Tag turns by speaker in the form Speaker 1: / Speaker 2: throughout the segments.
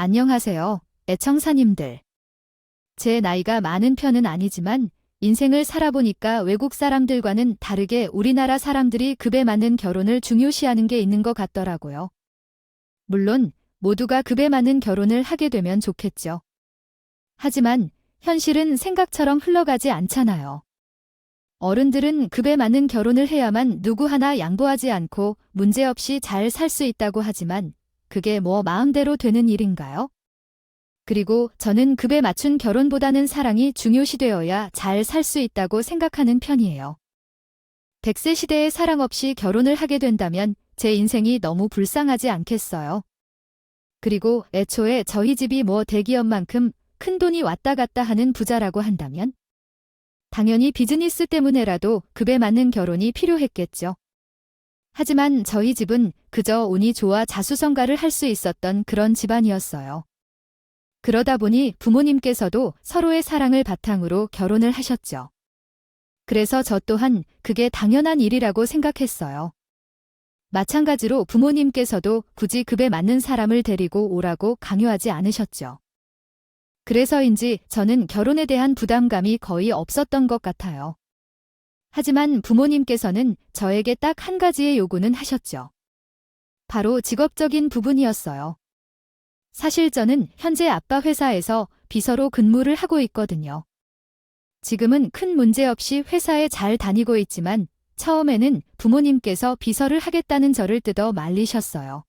Speaker 1: 안녕하세요, 애청사님들. 제 나이가 많은 편은 아니지만 인생을 살아보니까 외국 사람들과는 다르게 우리나라 사람들이 급에 맞는 결혼을 중요시하는 게 있는 것 같더라고요. 물론 모두가 급에 맞는 결혼을 하게 되면 좋겠죠. 하지만 현실은 생각처럼 흘러가지 않잖아요. 어른들은 급에 맞는 결혼을 해야만 누구 하나 양보하지 않고 문제없이 잘 살 수 있다고 하지만 그게 뭐 마음대로 되는 일인가요? 그리고 저는 급에 맞춘 결혼보다는 사랑이 중요시되어야 잘 살 수 있다고 생각하는 편이에요. 100세 시대에 사랑 없이 결혼을 하게 된다면 제 인생이 너무 불쌍하지 않겠어요? 그리고 애초에 저희 집이 뭐 대기업만큼 큰 돈이 왔다 갔다 하는 부자라고 한다면? 당연히 비즈니스 때문에라도 급에 맞는 결혼이 필요했겠죠. 하지만 저희 집은 그저 운이 좋아 자수성가를 할 수 있었던 그런 집안이었어요. 그러다 보니 부모님께서도 서로의 사랑을 바탕으로 결혼을 하셨죠. 그래서 저 또한 그게 당연한 일이라고 생각했어요. 마찬가지로 부모님께서도 굳이 급에 맞는 사람을 데리고 오라고 강요하지 않으셨죠. 그래서인지 저는 결혼에 대한 부담감이 거의 없었던 것 같아요. 하지만 부모님께서는 저에게 딱 한 가지의 요구는 하셨죠. 바로 직업적인 부분이었어요. 사실 저는 현재 아빠 회사에서 비서로 근무를 하고 있거든요. 지금은 큰 문제 없이 회사에 잘 다니고 있지만 처음에는 부모님께서 비서를 하겠다는 저를 뜯어 말리셨어요.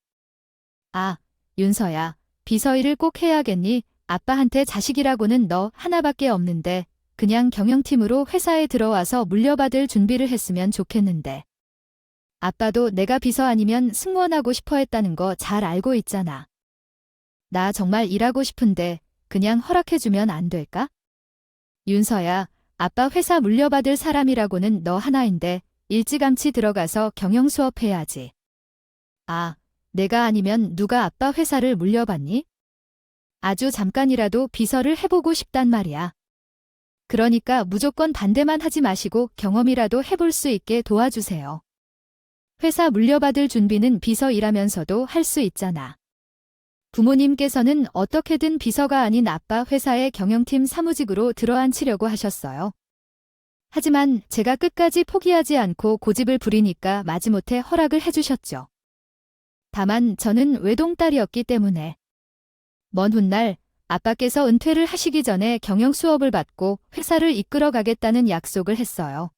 Speaker 1: 아, 윤서야, 비서 일을 꼭 해야겠니? 아빠한테 자식이라고는 너 하나밖에 없는데 그냥 경영팀으로 회사에 들어와서 물려받을 준비를 했으면 좋겠는데. 아빠도 내가 비서 아니면 승무원하고 싶어 했다는 거 잘 알고 있잖아. 나 정말 일하고 싶은데 그냥 허락해주면 안 될까? 윤서야, 아빠 회사 물려받을 사람이라고는 너 하나인데 일찌감치 들어가서 경영 수업해야지. 아, 내가 아니면 누가 아빠 회사를 물려받니? 아주 잠깐이라도 비서를 해보고 싶단 말이야. 그러니까 무조건 반대만 하지 마시고 경험이라도 해볼 수 있게 도와주세요. 회사 물려받을 준비는 비서 일하면서도 할 수 있잖아. 부모님께서는 어떻게든 비서가 아닌 아빠 회사의 경영팀 사무직으로 들어앉히려고 하셨어요. 하지만 제가 끝까지 포기하지 않고 고집을 부리니까 마지못해 허락을 해주셨죠. 다만 저는 외동딸이었기 때문에 먼 훗날 아빠께서 은퇴를 하시기 전에 경영 수업을 받고 회사를 이끌어 가겠다는 약속을 했어요.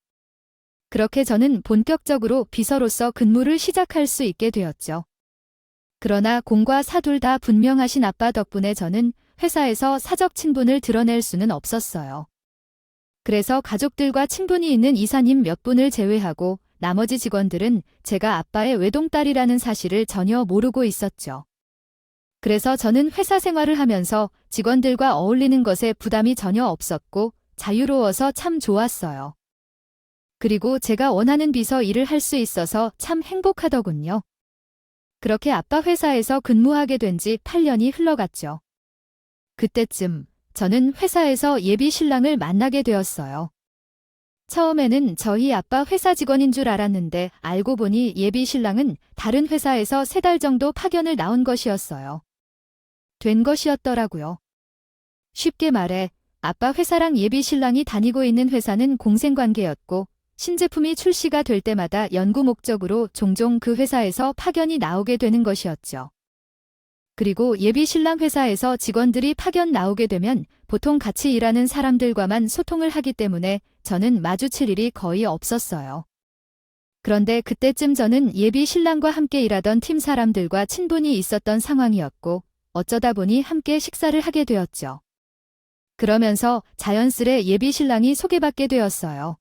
Speaker 1: 그렇게 저는 본격적으로 비서로서 근무를 시작할 수 있게 되었죠. 그러나 공과 사 둘 다 분명하신 아빠 덕분에 저는 회사에서 사적 친분을 드러낼 수는 없었어요. 그래서 가족들과 친분이 있는 이사님 몇 분을 제외하고 나머지 직원들은 제가 아빠의 외동딸이라는 사실을 전혀 모르고 있었죠. 그래서 저는 회사 생활을 하면서 직원들과 어울리는 것에 부담이 전혀 없었고 자유로워서 참 좋았어요. 그리고 제가 원하는 비서 일을 할 수 있어서 참 행복하더군요. 그렇게 아빠 회사에서 근무하게 된 지 8년이 흘러갔죠. 그때쯤 저는 회사에서 예비 신랑을 만나게 되었어요. 처음에는 저희 아빠 회사 직원인 줄 알았는데 알고 보니 예비 신랑은 다른 회사에서 3달 정도 파견을 나온 것이었어요. 된 것이었더라고요. 쉽게 말해 아빠 회사랑 예비 신랑이 다니고 있는 회사는 공생관계였고 신제품이 출시가 될 때마다 연구 목적으로 종종 그 회사에서 파견이 나오게 되는 것이었죠. 그리고 예비 신랑 회사에서 직원들이 파견 나오게 되면 보통 같이 일하는 사람들과만 소통을 하기 때문에 저는 마주칠 일이 거의 없었어요. 그런데 그때쯤 저는 예비 신랑과 함께 일하던 팀 사람들과 친분이 있었던 상황이었고 어쩌다 보니 함께 식사를 하게 되었죠. 그러면서 자연스레 예비 신랑이 소개받게 되었어요.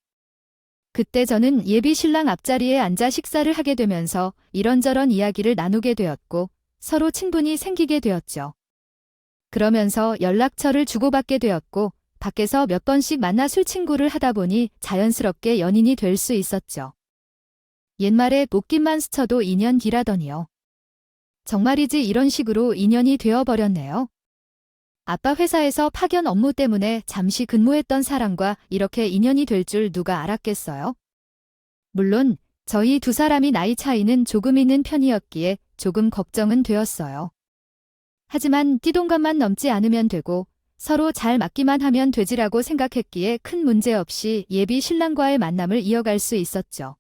Speaker 1: 그때 저는 예비 신랑 앞자리에 앉아 식사를 하게 되면서 이런저런 이야기를 나누게 되었고 서로 친분이 생기게 되었죠. 그러면서 연락처를 주고받게 되었고 밖에서 몇 번씩 만나 술친구를 하다 보니 자연스럽게 연인이 될 수 있었죠. 옛말에 목깃만 스쳐도 인연 뒤라더니요. 정말이지 이런 식으로 인연이 되어버렸네요. 아빠 회사에서 파견 업무 때문에 잠시 근무했던 사람과 이렇게 인연이 될 줄 누가 알았겠어요? 물론 저희 두 사람이 나이 차이는 조금 있는 편이었기에 조금 걱정은 되었어요. 하지만 띠동갑만 넘지 않으면 되고 서로 잘 맞기만 하면 되지라고 생각했기에 큰 문제 없이 예비 신랑과의 만남을 이어갈 수 있었죠.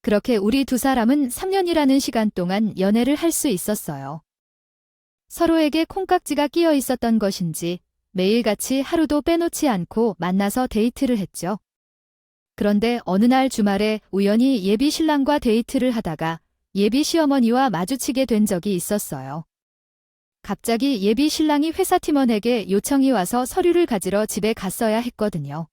Speaker 1: 그렇게 우리 두 사람은 3년이라는 시간 동안 연애를 할 수 있었어요. 서로에게 콩깍지가 끼어 있었던 것인지 매일같이 하루도 빼놓지 않고 만나서 데이트를 했죠. 그런데 어느 날 주말에 우연히 예비 신랑과 데이트를 하다가 예비 시어머니와 마주치게 된 적이 있었어요. 갑자기 예비 신랑이 회사 팀원에게 요청이 와서 서류를 가지러 집에 갔어야 했거든요.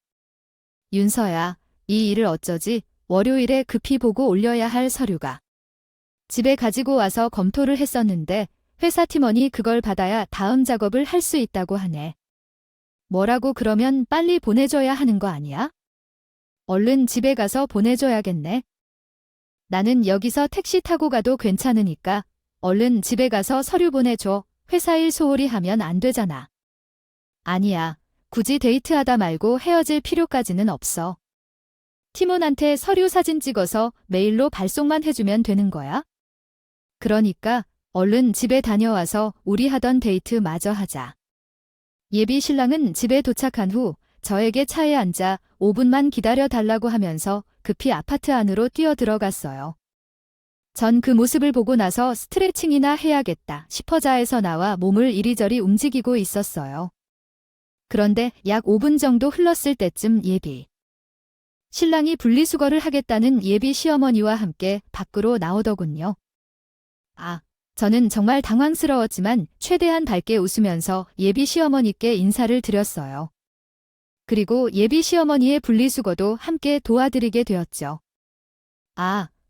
Speaker 1: 윤서야, 이 일을 어쩌지? 월요일에 급히 보고 올려야 할 서류가. 집에 가지고 와서 검토를 했었는데 회사 팀원이 그걸 받아야 다음 작업을 할 수 있다고 하네. 뭐라고 그러면 빨리 보내줘야 하는 거 아니야? 얼른 집에 가서 보내줘야겠네. 나는 여기서 택시 타고 가도 괜찮으니까 얼른 집에 가서 서류 보내줘. 회사 일 소홀히 하면 안 되잖아. 아니야. 굳이 데이트하다 말고 헤어질 필요까지는 없어. 팀원한테 서류 사진 찍어서 메일로 발송만 해주면 되는 거야? 그러니까 얼른 집에 다녀와서 우리 하던 데이트 마저 하자. 예비 신랑은 집에 도착한 후 저에게 차에 앉아 5분만 기다려 달라고 하면서 급히 아파트 안으로 뛰어 들어갔어요. 전 그 모습을 보고 나서 스트레칭이나 해야겠다 싶어 자에서 나와 몸을 이리저리 움직이고 있었어요. 그런데 약 5분 정도 흘렀을 때쯤 예비 신랑이 분리수거를 하겠다는 예비 시어머니와 함께 밖으로 나오더군요. 저는 정말 당황스러웠지만 최대한 밝게 웃으면서 예비 시어머니께 인사를 드렸어요. 그리고 예비 시어머니의 분리수거도 함께 도와드리게 되었죠.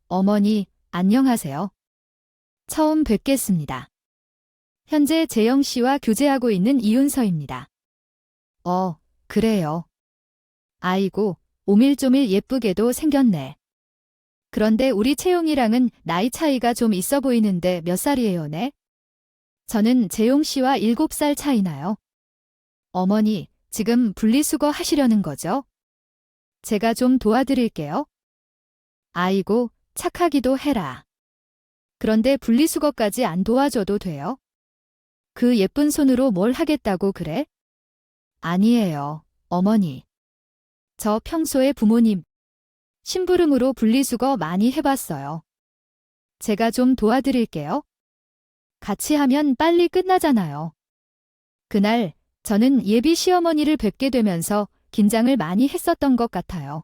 Speaker 1: 어머니, 안녕하세요. 처음 뵙겠습니다. 현재 재영 씨와 교제하고 있는 이윤서입니다. 그래요. 아이고, 오밀조밀 예쁘게도 생겼네. 그런데 우리 채용이랑은 나이 차이가 좀 있어 보이는데 몇 살이에요, 네? 저는 재용 씨와 7살 차이나요. 어머니, 지금 분리수거 하시려는 거죠? 제가 좀 도와드릴게요. 아이고, 착하기도 해라. 그런데 분리수거까지 안 도와줘도 돼요? 그 예쁜 손으로 뭘 하겠다고 그래? 아니에요, 어머니. 저 평소에 부모님 심부름으로 분리수거 많이 해봤어요. 제가 좀 도와드릴게요. 같이 하면 빨리 끝나잖아요. 그날 저는 예비 시어머니를 뵙게 되면서 긴장을 많이 했었던 것 같아요.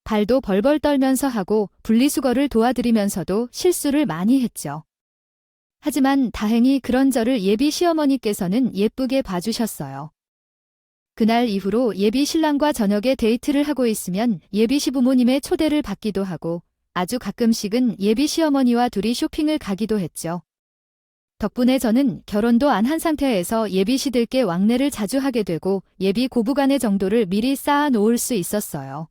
Speaker 1: 발도 벌벌 떨면서 하고 분리수거를 도와드리면서도 실수를 많이 했죠. 하지만 다행히 그런 저를 예비 시어머니께서는 예쁘게 봐주셨어요. 그날 이후로 예비 신랑과 저녁에 데이트를 하고 있으면 예비 시부모님의 초대를 받기도 하고 아주 가끔씩은 예비 시어머니와 둘이 쇼핑을 가기도 했죠. 덕분에 저는 결혼도 안 한 상태에서 예비 시들께 왕래를 자주 하게 되고 예비 고부간의 정도를 미리 쌓아 놓을 수 있었어요.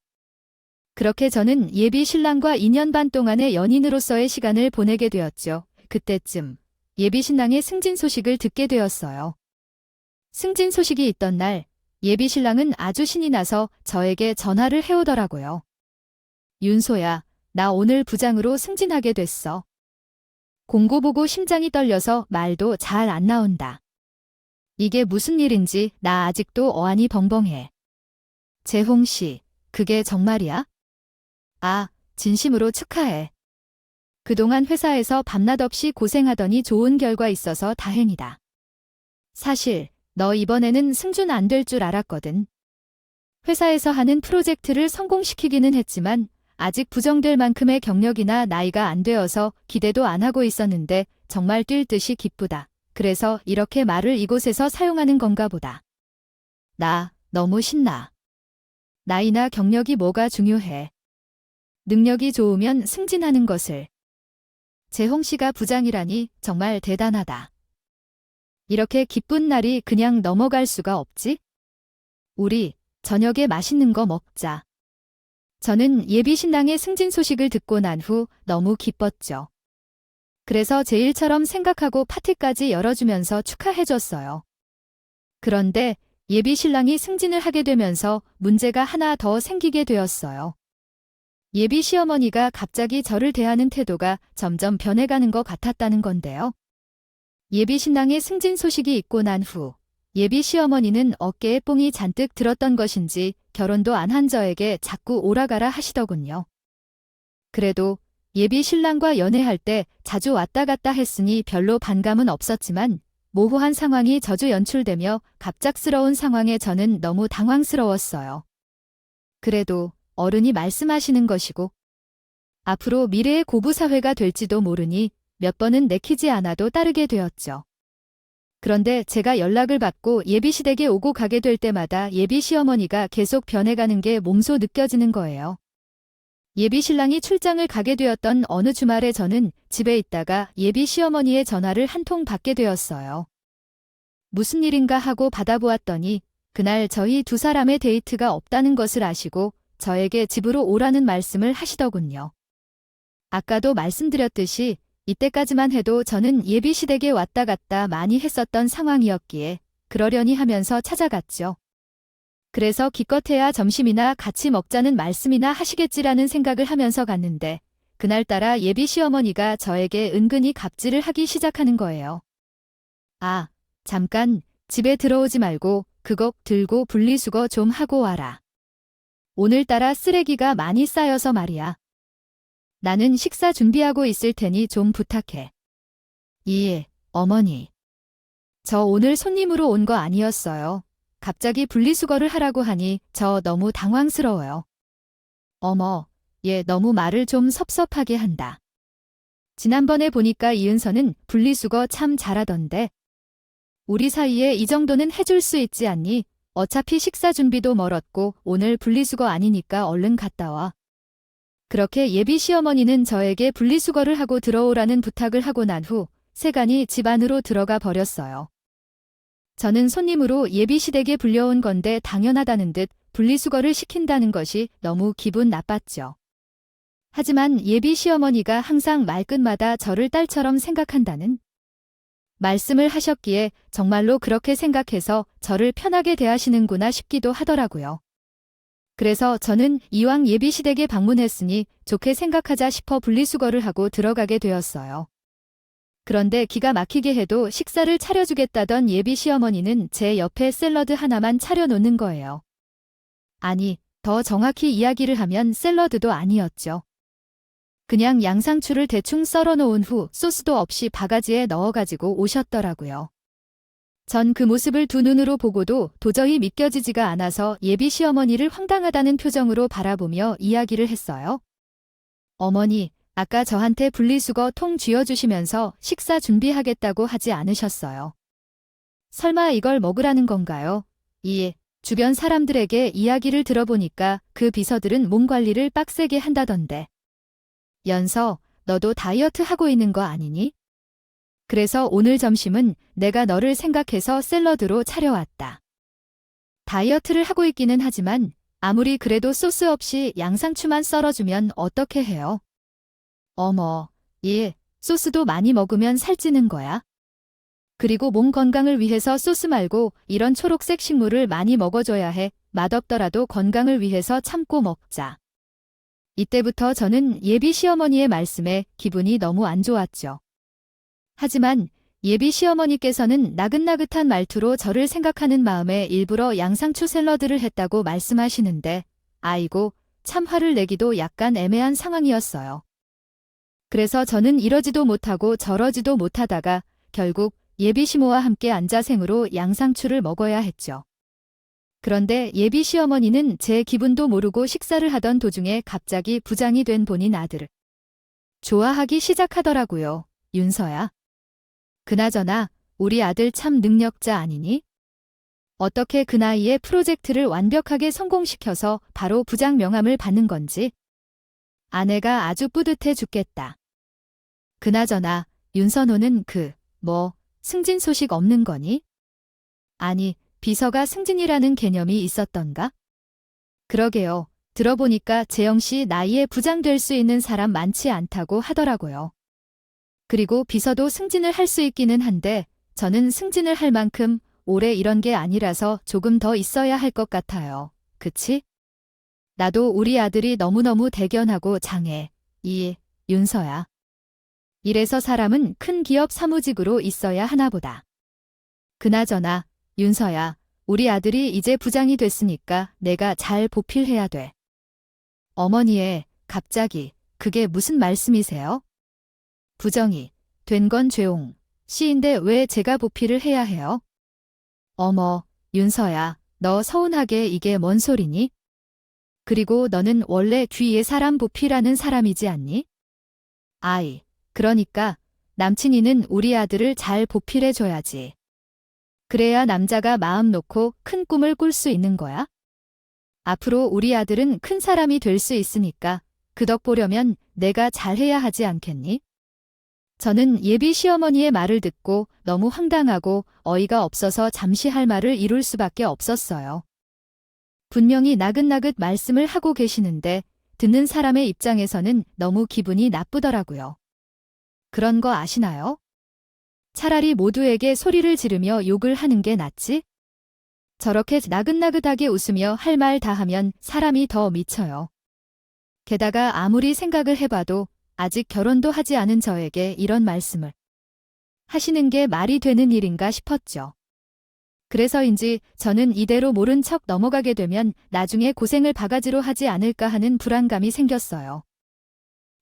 Speaker 1: 그렇게 저는 예비 신랑과 2년 반 동안의 연인으로서의 시간을 보내게 되었죠. 그때쯤 예비 신랑의 승진 소식을 듣게 되었어요. 승진 소식이 있던 날 예비 신랑은 아주 신이 나서 저에게 전화를 해오더라고요. 윤소야, 나 오늘 부장으로 승진하게 됐어. 공고 보고 심장이 떨려서 말도 잘 안 나온다. 이게 무슨 일인지 나 아직도 어안이 벙벙해. 재홍 씨, 그게 정말이야? 진심으로 축하해. 그동안 회사에서 밤낮 없이 고생하더니 좋은 결과 있어서 다행이다. 사실 너 이번에는 승진 안 될 줄 알았거든. 회사에서 하는 프로젝트를 성공시키기는 했지만 아직 부정될 만큼의 경력이나 나이가 안 되어서 기대도 안 하고 있었는데 정말 뛸 듯이 기쁘다. 그래서 이렇게 말을 이곳에서 사용하는 건가 보다. 나 너무 신나. 나이나 경력이 뭐가 중요해. 능력이 좋으면 승진하는 것을. 재홍 씨가 부장이라니 정말 대단하다. 이렇게 기쁜 날이 그냥 넘어갈 수가 없지? 우리 저녁에 맛있는 거 먹자. 저는 예비 신랑의 승진 소식을 듣고 난 후 너무 기뻤죠. 그래서 제 일처럼 생각하고 파티까지 열어주면서 축하해줬어요. 그런데 예비 신랑이 승진을 하게 되면서 문제가 하나 더 생기게 되었어요. 예비 시어머니가 갑자기 저를 대하는 태도가 점점 변해가는 것 같았다는 건데요. 예비 신랑의 승진 소식이 있고 난 후 예비 시어머니는 어깨에 뽕이 잔뜩 들었던 것인지 결혼도 안 한 저에게 자꾸 오라가라 하시더군요. 그래도 예비 신랑과 연애할 때 자주 왔다 갔다 했으니 별로 반감은 없었지만 모호한 상황이 저주 연출되며 갑작스러운 상황에 저는 너무 당황스러웠어요. 그래도 어른이 말씀하시는 것이고 앞으로 미래의 고부사회가 될지도 모르니 몇 번은 내키지 않아도 따르게 되었죠. 그런데 제가 연락을 받고 예비시댁에 오고 가게 될 때마다 예비 시어머니가 계속 변해가는 게 몸소 느껴지는 거예요. 예비 신랑이 출장을 가게 되었던 어느 주말에 저는 집에 있다가 예비 시어머니의 전화를 한 통 받게 되었어요. 무슨 일인가 하고 받아보았더니 그날 저희 두 사람의 데이트가 없다는 것을 아시고 저에게 집으로 오라는 말씀을 하시더군요. 아까도 말씀드렸듯이 이때까지만 해도 저는 예비시댁에 왔다 갔다 많이 했었던 상황이었기에 그러려니 하면서 찾아갔죠. 그래서 기껏해야 점심이나 같이 먹자는 말씀이나 하시겠지라는 생각을 하면서 갔는데 그날따라 예비 시어머니가 저에게 은근히 갑질을 하기 시작하는 거예요. 아, 잠깐 집에 들어오지 말고 그거 들고 분리수거 좀 하고 와라. 오늘따라 쓰레기가 많이 쌓여서 말이야. 나는 식사 준비하고 있을 테니 좀 부탁해. 예, 어머니. 저 오늘 손님으로 온 거 아니었어요. 갑자기 분리수거를 하라고 하니 저 너무 당황스러워요. 어머, 얘 너무 말을 좀 섭섭하게 한다. 지난번에 보니까 이은서는 분리수거 참 잘하던데. 우리 사이에 이 정도는 해줄 수 있지 않니? 어차피 식사 준비도 멀었고 오늘 분리수거 아니니까 얼른 갔다 와. 그렇게 예비 시어머니는 저에게 분리수거를 하고 들어오라는 부탁을 하고 난 후 세간이 집 안으로 들어가 버렸어요. 저는 손님으로 예비시댁에 불려온 건데 당연하다는 듯 분리수거를 시킨다는 것이 너무 기분 나빴죠. 하지만 예비 시어머니가 항상 말끝마다 저를 딸처럼 생각한다는 말씀을 하셨기에 정말로 그렇게 생각해서 저를 편하게 대하시는구나 싶기도 하더라고요. 그래서 저는 이왕 예비시댁에 방문했으니 좋게 생각하자 싶어 분리수거를 하고 들어가게 되었어요. 그런데 기가 막히게 해도 식사를 차려주겠다던 예비 시어머니는 제 옆에 샐러드 하나만 차려놓는 거예요. 아니, 더 정확히 이야기를 하면 샐러드도 아니었죠. 그냥 양상추를 대충 썰어놓은 후 소스도 없이 바가지에 넣어가지고 오셨더라고요. 전 그 모습을 두 눈으로 보고도 도저히 믿겨지지가 않아서 예비 시어머니를 황당하다는 표정으로 바라보며 이야기를 했어요. 어머니, 아까 저한테 분리수거 통 쥐어주시면서 식사 준비하겠다고 하지 않으셨어요. 설마 이걸 먹으라는 건가요? 예, 주변 사람들에게 이야기를 들어보니까 그 비서들은 몸 관리를 빡세게 한다던데. 연서, 너도 다이어트 하고 있는 거 아니니? 그래서 오늘 점심은 내가 너를 생각해서 샐러드로 차려왔다. 다이어트를 하고 있기는 하지만 아무리 그래도 소스 없이 양상추만 썰어주면 어떻게 해요? 어머, 예, 소스도 많이 먹으면 살찌는 거야. 그리고 몸 건강을 위해서 소스 말고 이런 초록색 식물을 많이 먹어줘야 해. 맛없더라도 건강을 위해서 참고 먹자. 이때부터 저는 예비 시어머니의 말씀에 기분이 너무 안 좋았죠. 하지만 예비 시어머니께서는 나긋나긋한 말투로 저를 생각하는 마음에 일부러 양상추 샐러드를 했다고 말씀하시는데 아이고, 참 화를 내기도 약간 애매한 상황이었어요. 그래서 저는 이러지도 못하고 저러지도 못하다가 결국 예비 시모와 함께 앉아 생으로 양상추를 먹어야 했죠. 그런데 예비 시어머니는 제 기분도 모르고 식사를 하던 도중에 갑자기 부장이 된 본인 아들을 좋아하기 시작하더라고요. 윤서야. 그나저나 우리 아들 참 능력자 아니니? 어떻게 그 나이에 프로젝트를 완벽하게 성공시켜서 바로 부장 명함을 받는 건지. 아내가 아주 뿌듯해 죽겠다. 그나저나 윤선호는 승진 소식 없는 거니? 아니, 비서가 승진이라는 개념이 있었던가? 그러게요. 들어보니까 재영씨 나이에 부장 될 수 있는 사람 많지 않다고 하더라고요. 그리고 비서도 승진을 할 수 있기는 한데 저는 승진을 할 만큼 오래 이런 게 아니라서 조금 더 있어야 할 것 같아요. 그치? 나도 우리 아들이 너무너무 대견하고 장해. 윤서야. 이래서 사람은 큰 기업 사무직으로 있어야 하나 보다. 그나저나 윤서야, 우리 아들이 이제 부장이 됐으니까 내가 잘 보필해야 돼. 어머니의 갑자기 그게 무슨 말씀이세요? 부정이 된 건 죄옹 씨인데 왜 제가 보필을 해야 해요? 어머, 윤서야, 너 서운하게 이게 뭔 소리니? 그리고 너는 원래 뒤에 사람 보필하는 사람이지 않니? 아이, 그러니까 남친이는 우리 아들을 잘 보필해줘야지. 그래야 남자가 마음 놓고 큰 꿈을 꿀 수 있는 거야. 앞으로 우리 아들은 큰 사람이 될 수 있으니까 그 덕 보려면 내가 잘해야 하지 않겠니? 저는 예비 시어머니의 말을 듣고 너무 황당하고 어이가 없어서 잠시 할 말을 이룰 수밖에 없었어요. 분명히 나긋나긋 말씀을 하고 계시는데 듣는 사람의 입장에서는 너무 기분이 나쁘더라고요. 그런 거 아시나요? 차라리 모두에게 소리를 지르며 욕을 하는 게 낫지? 저렇게 나긋나긋하게 웃으며 할 말 다 하면 사람이 더 미쳐요. 게다가 아무리 생각을 해봐도 아직 결혼도 하지 않은 저에게 이런 말씀을 하시는 게 말이 되는 일인가 싶었죠. 그래서인지 저는 이대로 모른 척 넘어가게 되면 나중에 고생을 바가지로 하지 않을까 하는 불안감이 생겼어요.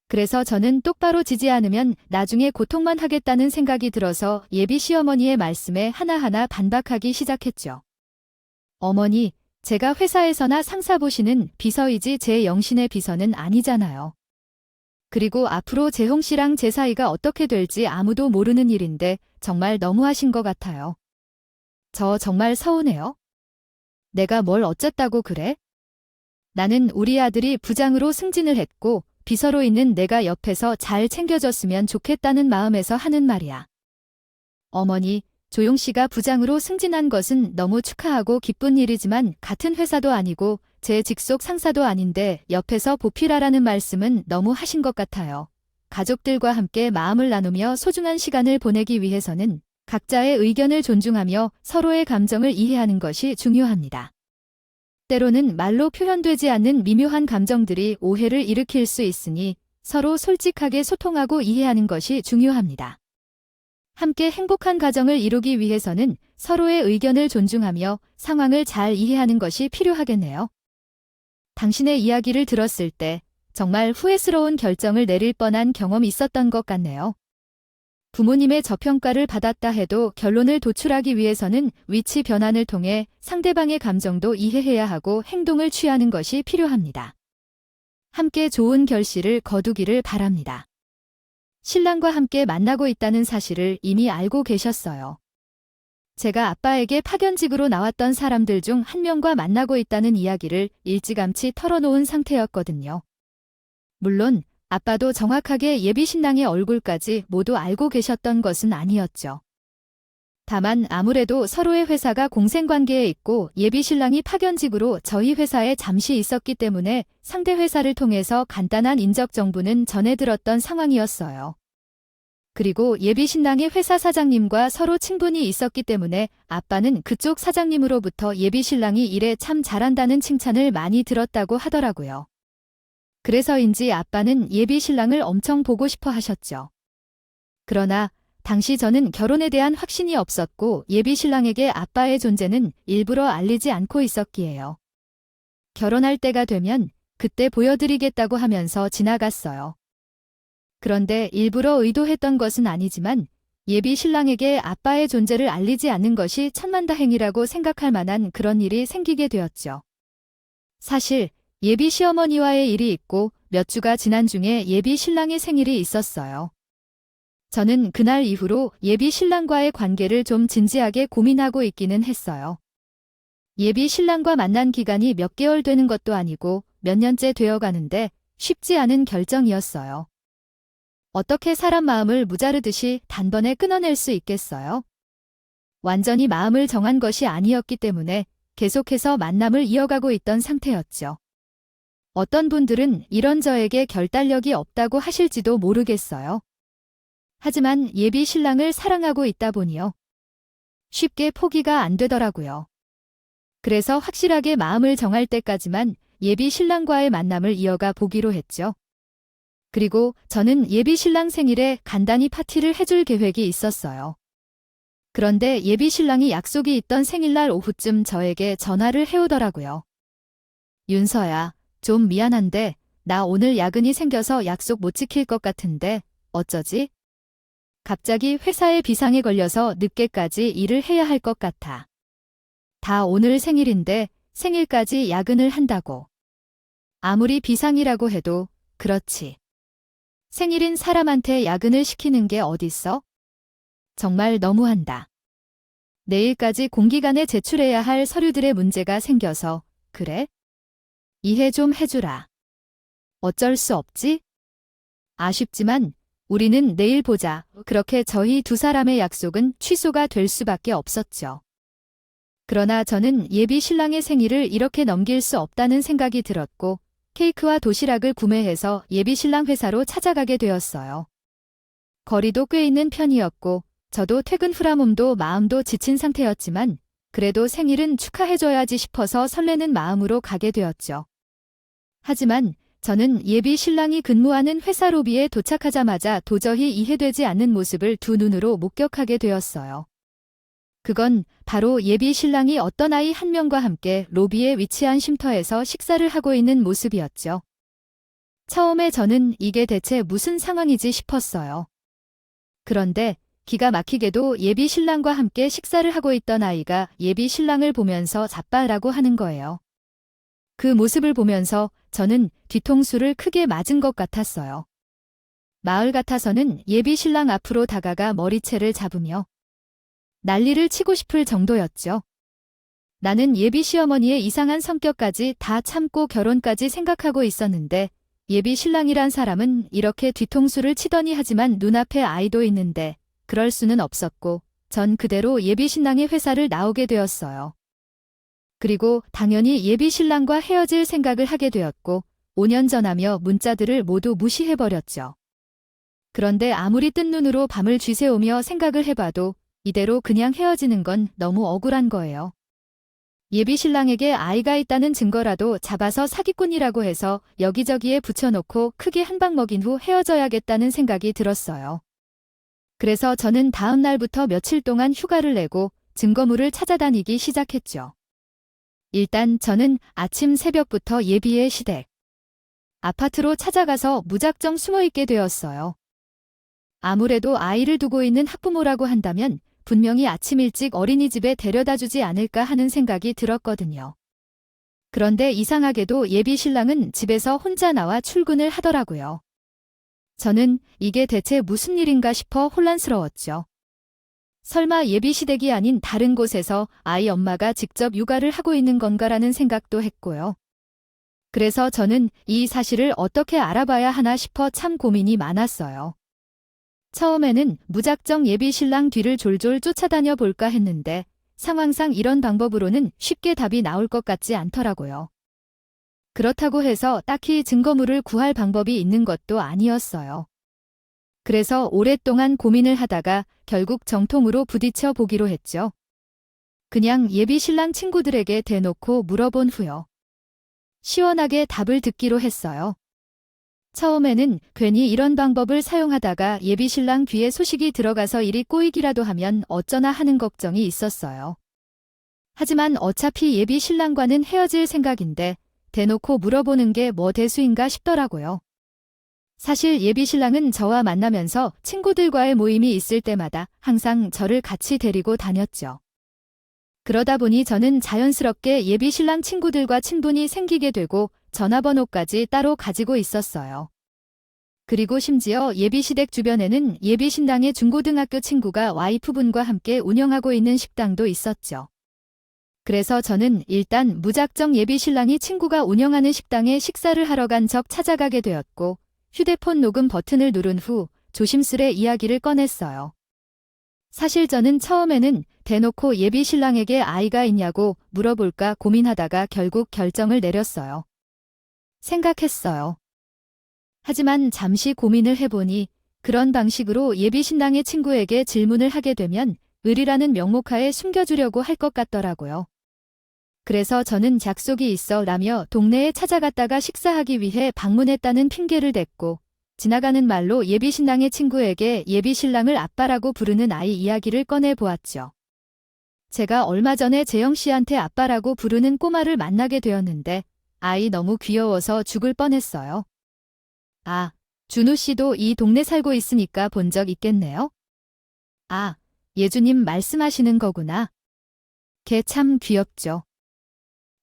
Speaker 1: 그래서 저는 똑바로 지지 않으면 나중에 고통만 하겠다는 생각이 들어서 예비 시어머니의 말씀에 하나하나 반박하기 시작했죠. 어머니, 제가 회사에서나 상사 보시는 비서이지 제 영신의 비서는 아니잖아요. 그리고 앞으로 재홍 씨랑 제 사이가 어떻게 될지 아무도 모르는 일인데 정말 너무하신 것 같아요. 저 정말 서운해요. 내가 뭘 어쨌다고 그래? 나는 우리 아들이 부장으로 승진을 했고 비서로 있는 내가 옆에서 잘 챙겨줬으면 좋겠다는 마음에서 하는 말이야. 어머니, 조용 씨가 부장으로 승진한 것은 너무 축하하고 기쁜 일이지만 같은 회사도 아니고 제 직속 상사도 아닌데 옆에서 보필하라는 말씀은 너무 하신 것 같아요. 가족들과 함께 마음을 나누며 소중한 시간을 보내기 위해서는 각자의 의견을 존중하며 서로의 감정을 이해하는 것이 중요합니다. 때로는 말로 표현되지 않는 미묘한 감정들이 오해를 일으킬 수 있으니 서로 솔직하게 소통하고 이해하는 것이 중요합니다. 함께 행복한 가정을 이루기 위해서는 서로의 의견을 존중하며 상황을 잘 이해하는 것이 필요하겠네요. 당신의 이야기를 들었을 때 정말 후회스러운 결정을 내릴 뻔한 경험이 있었던 것 같네요. 부모님의 저평가를 받았다 해도 결론을 도출하기 위해서는 위치 변환을 통해 상대방의 감정도 이해해야 하고 행동을 취하는 것이 필요합니다. 함께 좋은 결실을 거두기를 바랍니다. 신랑과 함께 만나고 있다는 사실을 이미 알고 계셨어요. 제가 아빠에게 파견직으로 나왔던 사람들 중 한 명과 만나고 있다는 이야기를 일찌감치 털어놓은 상태였거든요. 물론 아빠도 정확하게 예비 신랑의 얼굴까지 모두 알고 계셨던 것은 아니었죠. 다만 아무래도 서로의 회사가 공생관계에 있고 예비 신랑이 파견직으로 저희 회사에 잠시 있었기 때문에 상대 회사를 통해서 간단한 인적 정보는 전해 들었던 상황이었어요. 그리고 예비 신랑의 회사 사장님과 서로 친분이 있었기 때문에 아빠는 그쪽 사장님으로부터 예비 신랑이 일에 참 잘한다는 칭찬을 많이 들었다고 하더라고요. 그래서인지 아빠는 예비 신랑을 엄청 보고 싶어 하셨죠. 그러나 당시 저는 결혼에 대한 확신이 없었고 예비 신랑에게 아빠의 존재는 일부러 알리지 않고 있었기에요. 결혼할 때가 되면 그때 보여드리겠다고 하면서 지나갔어요. 그런데 일부러 의도했던 것은 아니지만 예비 신랑에게 아빠의 존재를 알리지 않는 것이 천만다행이라고 생각할 만한 그런 일이 생기게 되었죠. 사실 예비 시어머니와의 일이 있고 몇 주가 지난 중에 예비 신랑의 생일이 있었어요. 저는 그날 이후로 예비 신랑과의 관계를 좀 진지하게 고민하고 있기는 했어요. 예비 신랑과 만난 기간이 몇 개월 되는 것도 아니고 몇 년째 되어 가는데 쉽지 않은 결정이었어요. 어떻게 사람 마음을 무자르듯이 단번에 끊어낼 수 있겠어요? 완전히 마음을 정한 것이 아니었기 때문에 계속해서 만남을 이어가고 있던 상태였죠. 어떤 분들은 이런 저에게 결단력이 없다고 하실지도 모르겠어요. 하지만 예비 신랑을 사랑하고 있다 보니요. 쉽게 포기가 안 되더라고요. 그래서 확실하게 마음을 정할 때까지만 예비 신랑과의 만남을 이어가 보기로 했죠. 그리고 저는 예비 신랑 생일에 간단히 파티를 해줄 계획이 있었어요. 그런데 예비 신랑이 약속이 있던 생일날 오후쯤 저에게 전화를 해오더라고요. 윤서야, 좀 미안한데 나 오늘 야근이 생겨서 약속 못 지킬 것 같은데 어쩌지? 갑자기 회사에 비상에 걸려서 늦게까지 일을 해야 할 것 같아. 다 오늘 생일인데 생일까지 야근을 한다고. 아무리 비상이라고 해도 그렇지. 생일인 사람한테 야근을 시키는 게 어딨어? 정말 너무한다. 내일까지 공기관에 제출해야 할 서류들의 문제가 생겨서 그래? 이해 좀 해주라. 어쩔 수 없지? 아쉽지만 우리는 내일 보자. 그렇게 저희 두 사람의 약속은 취소가 될 수밖에 없었죠. 그러나 저는 예비 신랑의 생일을 이렇게 넘길 수 없다는 생각이 들었고 케이크와 도시락을 구매해서 예비 신랑 회사로 찾아가게 되었어요. 거리도 꽤 있는 편이었고 저도 퇴근 후라 몸도 마음도 지친 상태였지만 그래도 생일은 축하해줘야지 싶어서 설레는 마음으로 가게 되었죠. 하지만 저는 예비 신랑이 근무하는 회사 로비에 도착하자마자 도저히 이해되지 않는 모습을 두 눈으로 목격하게 되었어요. 그건 바로 예비 신랑이 어떤 아이 한 명과 함께 로비에 위치한 쉼터에서 식사를 하고 있는 모습이었죠. 처음에 저는 이게 대체 무슨 상황이지 싶었어요. 그런데 기가 막히게도 예비 신랑과 함께 식사를 하고 있던 아이가 예비 신랑을 보면서 자빠라고 하는 거예요. 그 모습을 보면서 저는 뒤통수를 크게 맞은 것 같았어요. 마을 같아서는 예비 신랑 앞으로 다가가 머리채를 잡으며 난리를 치고 싶을 정도였죠. 나는 예비 시어머니의 이상한 성격까지 다 참고 결혼까지 생각하고 있었는데 예비 신랑이란 사람은 이렇게 뒤통수를 치더니 하지만 눈앞에 아이도 있는데 그럴 수는 없었고 전 그대로 예비 신랑의 회사를 나오게 되었어요. 그리고 당연히 예비 신랑과 헤어질 생각을 하게 되었고 5년 전하며 문자들을 모두 무시해버렸죠. 그런데 아무리 뜬 눈으로 밤을 쥐새우며 생각을 해봐도 이대로 그냥 헤어지는 건 너무 억울한 거예요. 예비 신랑에게 아이가 있다는 증거라도 잡아서 사기꾼이라고 해서 여기저기에 붙여놓고 크게 한 방 먹인 후 헤어져야겠다는 생각이 들었어요. 그래서 저는 다음 날부터 며칠 동안 휴가를 내고 증거물을 찾아다니기 시작했죠. 일단 저는 아침 새벽부터 예비의 시댁 아파트로 찾아가서 무작정 숨어있게 되었어요. 아무래도 아이를 두고 있는 학부모라고 한다면 분명히 아침 일찍 어린이집에 데려다주지 않을까 하는 생각이 들었거든요. 그런데 이상하게도 예비 신랑은 집에서 혼자 나와 출근을 하더라고요. 저는 이게 대체 무슨 일인가 싶어 혼란스러웠죠. 설마 예비 시댁이 아닌 다른 곳에서 아이 엄마가 직접 육아를 하고 있는 건가라는 생각도 했고요. 그래서 저는 이 사실을 어떻게 알아봐야 하나 싶어 참 고민이 많았어요. 처음에는 무작정 예비 신랑 뒤를 졸졸 쫓아다녀 볼까 했는데 상황상 이런 방법으로는 쉽게 답이 나올 것 같지 않더라고요. 그렇다고 해서 딱히 증거물을 구할 방법이 있는 것도 아니었어요. 그래서 오랫동안 고민을 하다가 결국 정통으로 부딪혀 보기로 했죠. 그냥 예비 신랑 친구들에게 대놓고 물어본 후요. 시원하게 답을 듣기로 했어요. 처음에는 괜히 이런 방법을 사용하다가 예비 신랑 귀에 소식이 들어가서 일이 꼬이기라도 하면 어쩌나 하는 걱정이 있었어요. 하지만 어차피 예비 신랑과는 헤어질 생각인데 대놓고 물어보는 게 뭐 대수인가 싶더라고요. 사실 예비 신랑은 저와 만나면서 친구들과의 모임이 있을 때마다 항상 저를 같이 데리고 다녔죠. 그러다 보니 저는 자연스럽게 예비 신랑 친구들과 친분이 생기게 되고 전화번호까지 따로 가지고 있었어요. 그리고 심지어 예비 시댁 주변에는 예비 신랑의 중고등학교 친구가 와이프분과 함께 운영하고 있는 식당도 있었죠. 그래서 저는 일단 무작정 예비 신랑이 친구가 운영하는 식당에 식사를 하러 간 적 찾아가게 되었고 휴대폰 녹음 버튼을 누른 후 조심스레 이야기를 꺼냈어요. 사실 저는 처음에는 대놓고 예비 신랑에게 아이가 있냐고 물어볼까 고민하다가 결국 결정을 내렸어요. 생각했어요. 하지만 잠시 고민을 해보니 그런 방식으로 예비 신랑의 친구에게 질문을 하게 되면 을이라는 명목하에 숨겨주려고 할 것 같더라고요. 그래서 저는 약속이 있어 라며 동네에 찾아갔다가 식사하기 위해 방문했다는 핑계를 댔고 지나가는 말로 예비신랑의 친구에게 예비신랑을 아빠라고 부르는 아이 이야기를 꺼내 보았죠. 제가 얼마 전에 재영 씨한테 아빠라고 부르는 꼬마를 만나게 되었는데 아이 너무 귀여워서 죽을 뻔했어요. 아, 준우 씨도 이 동네 살고 있으니까 본 적 있겠네요? 아, 예주님 말씀하시는 거구나. 걔 참 귀엽죠.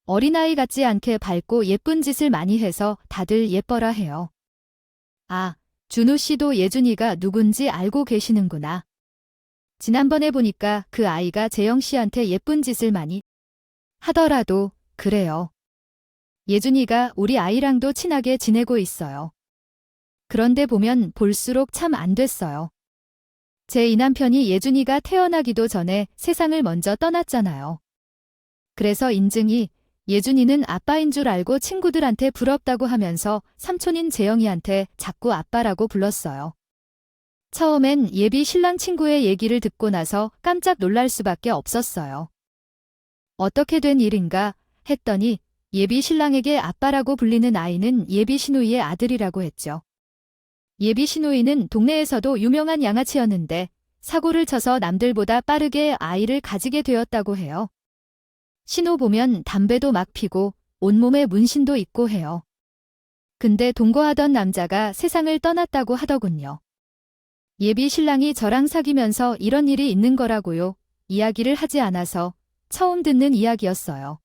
Speaker 1: 어린아이 같지 않게 밝고 예쁜 짓을 많이 해서 다들 예뻐라 해요. 아, 준우 씨도 예준이가 누군지 알고 계시는구나. 지난번에 보니까 그 아이가 재영 씨한테 예쁜 짓을 많이 하더라도 그래요. 예준이가 우리 아이랑도 친하게 지내고 있어요. 그런데 보면 볼수록 참 안 됐어요. 제 이남편이 예준이가 태어나기도 전에 세상을 먼저 떠났잖아요. 그래서 인증이 예준이는 아빠인 줄 알고 친구들한테 부럽다고 하면서 삼촌인 재영이한테 자꾸 아빠라고 불렀어요. 처음엔 예비 신랑 친구의 얘기를 듣고 나서 깜짝 놀랄 수밖에 없었어요. 어떻게 된 일인가 했더니 예비 신랑에게 아빠라고 불리는 아이는 예비 시누이의 아들이라고 했죠. 예비 시누이는 동네에서도 유명한 양아치였는데 사고를 쳐서 남들보다 빠르게 아이를 가지게 되었다고 해요. 신호 보면 담배도 막 피고 온몸에 문신도 있고 해요. 근데 동거하던 남자가 세상을 떠났다고 하더군요. 예비 신랑이 저랑 사귀면서 이런 일이 있는 거라고요. 이야기를 하지 않아서 처음 듣는 이야기였어요.